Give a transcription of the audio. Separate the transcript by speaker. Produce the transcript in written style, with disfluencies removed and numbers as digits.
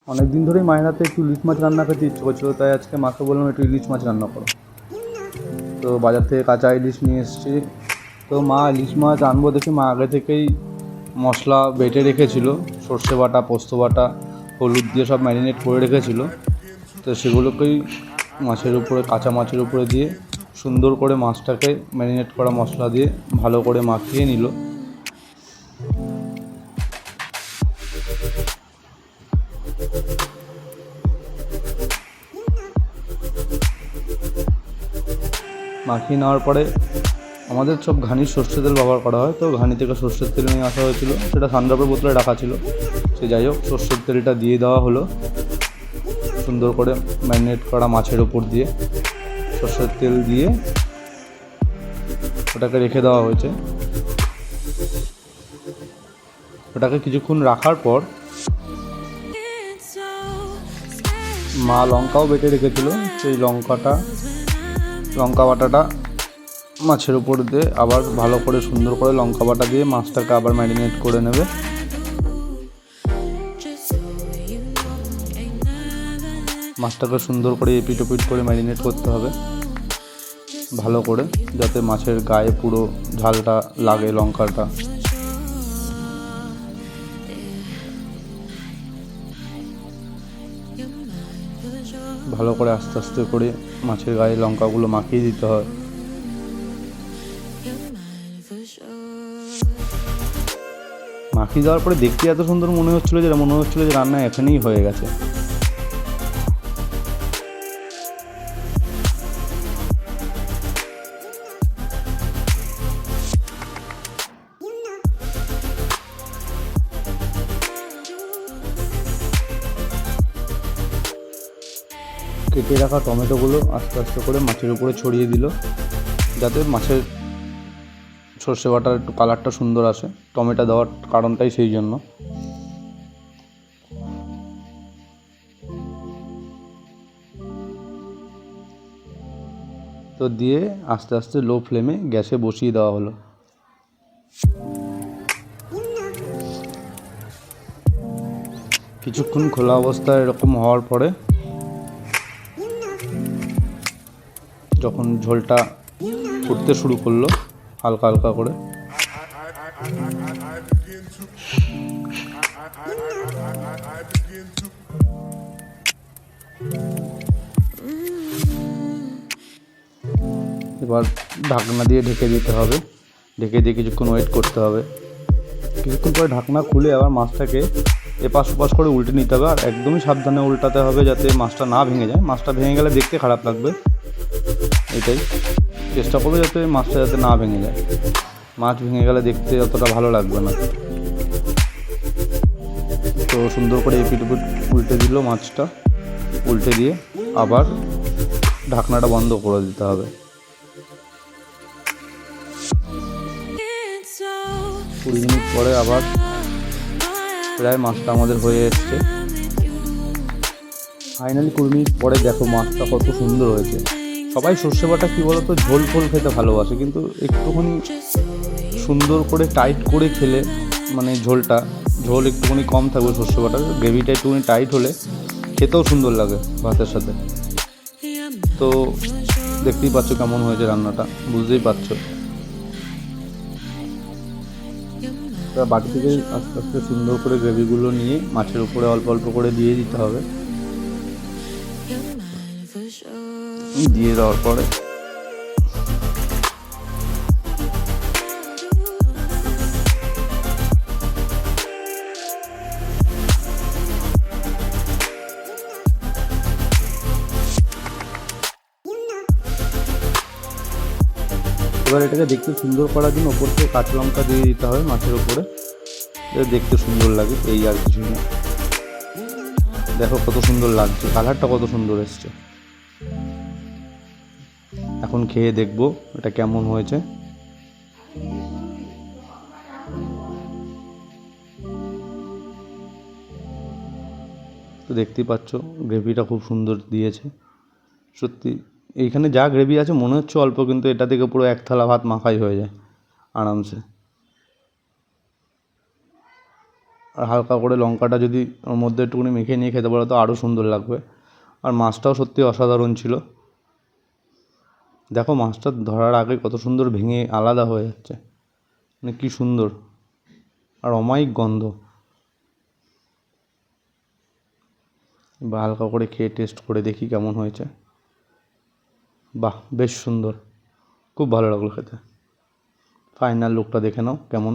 Speaker 1: অনেক দিন ধরেই মায়ের হাতে একটু ইলিশ মাছ রান্না করতে ইচ্ছে করছিলো, তাই আজকে মাকে বললাম একটু ইলিশ মাছ রান্না করো। তো বাজার থেকে কাঁচা ইলিশ নিয়ে এসেছি। তো মা ইলিশ মাছ আনবো দেখে মা আগে থেকেই মশলা বেটে রেখেছিল, সর্ষে বাটা, পোস্ত বাটা, হলুদ দিয়ে সব ম্যারিনেট করে রেখেছিল। তো সেগুলোকেই মাছের উপরে, কাঁচা মাছের উপরে দিয়ে সুন্দর করে মাছটাকে ম্যারিনেট করা মশলা দিয়ে ভালো করে মাখিয়ে নিল। মাখিয়ে নেওয়ার পরে আমাদের সব ঘানির সর্ষের তেল ব্যবহার করা হয়, তো ঘানি থেকে সর্ষের তেল নিয়ে আসা হয়েছিল, সেটা সানড্রপের বোতলে রাখা ছিল। সে যাই হোক, সর্ষের তেলটা দিয়ে দেওয়া হলো সুন্দর করে ম্যারিনেট করা মাছের ওপর দিয়ে। সর্ষের তেল দিয়ে ওটাকে রেখে দেওয়া হয়েছে। ওটাকে কিছুক্ষণ রাখার পর মা লঙ্কাও বেটে রেখেছিল, সেই লঙ্কা বাটাটা মাছের উপর দিয়ে আবার ভালো করে সুন্দর করে লঙ্কা বাটা দিয়ে মাছটাকে আবার ম্যারিনেট করে নেবে। মাছটাকে সুন্দর করে এপিট ওপিট করে ম্যারিনেট করতে হবে ভালো করে, যাতে মাছের গায়ে পুরো ঝালটা লাগে লঙ্কাটা। ভালো করে আস্তে আস্তে করে মাছের গায়ে লঙ্কাগুলো মাখিয়ে দিতে হয়। মাখিয়ে দেওয়ার পরে দেখতে এত সুন্দর মনে হচ্ছিলো যে রান্না এখানেই হয়ে গেছে। কেটে রাখা টমেটোগুলো আস্তে আস্তে করে মাছের উপরে ছড়িয়ে দিল, যাতে মাছের সর্ষে বাটার একটু কালারটা সুন্দর আসে। টমেটো দেওয়ার কারণটাই সেই জন্য। তো দিয়ে আস্তে আস্তে লো ফ্লেমে গ্যাসে বসিয়ে দেওয়া হলো। কিছুক্ষণ খোলা অবস্থায় এরকম হওয়ার পরে যখন ঝোলটা ফুটতে শুরু করলো হালকা হালকা করে, এবার ঢাকনা দিয়ে ঢেকে দিতে হবে। ঢেকে দিয়ে কিছুক্ষণ ওয়েট করতে হবে। কিছুক্ষণ পরে ঢাকনা খুলে আবার মাছটাকে এপাশ ওপাশ করে উল্টে নিতে হবে, আর একদমই সাবধানে উল্টাতে হবে যাতে মাছটা না ভেঙে যায়। মাছটা ভেঙে গেলে দেখতে খারাপ লাগবে, এটাই চেষ্টা করবে যাতে মাছটা যাতে না ভেঙে যায়। মাছ ভেঙে গেলে দেখতে অতটা ভালো লাগবে না। তো সুন্দর করে এপিট ওপিট উল্টে দিল মাছটা, উল্টে দিয়ে আবার ঢাকনাটা বন্ধ করে দিতে হবে। 20 মিনিট পরে আবার প্রায় মাছটা আমাদের হয়ে এসছে। ফাইনালি 20 মিনিট পরে দেখো মাছটা কত সুন্দর হয়েছে। সবাই সর্ষে বাটা কী বলো তো, ঝোল ফোল খেতে ভালোবাসে, কিন্তু একটুখানি সুন্দর করে টাইট করে খেলে, মানে ঝোল একটুখানি কম থাকবে, সর্ষে বাটার গ্রেভিটা একটুখানি টাইট হলে খেতেও সুন্দর লাগে ভাতের সাথে। তো দেখতেই পাচ্ছ কেমন হয়েছে রান্নাটা, বুঝতেই পারছো। বাটি থেকে আস্তে আস্তে সুন্দর করে গ্রেভিগুলো নিয়ে মাছের উপরে অল্প অল্প করে দিয়ে দিতে হবে। দিয়ে দেওয়ার পরে এবার এটাকে দেখতে সুন্দর করার জন্য ওপর থেকে কাঁচা লঙ্কা দিয়ে দিতে হবে মাছের উপরে, এটা দেখতে সুন্দর লাগে, এই আর কিছু না। দেখো কত সুন্দর লাগছে, কালারটা কত সুন্দর এসছে। এখন খেয়ে দেখবো এটা কেমন হয়েছে। তো দেখতেই পাচ্ছ গ্রেভিটা খুব সুন্দর দিয়েছে সত্যি। এইখানে যা গ্রেভি আছে মনে হচ্ছে অল্প, কিন্তু এটা থেকে পুরো এক থালা ভাত মাখাই হয়ে যায় আরামসে। আর হালকা করে লঙ্কাটা যদি ওর মধ্যে একটুখানি মেখে নিয়ে খেতে পারো তো আরও সুন্দর লাগবে। আর মাছটাও সত্যি অসাধারণ ছিল। দেখো মাছটা ধরার আগে কত সুন্দর ভেঙে আলাদা হয়ে যাচ্ছে, মানে কী সুন্দর আর অমায়িক গন্ধ। বা হালকা করে খেয়ে টেস্ট করে দেখি কেমন হয়েছে। বাহ, বেশ সুন্দর, খুব ভালো লাগলো খেতে। ফাইনাল লুকটা দেখে নাও কেমন।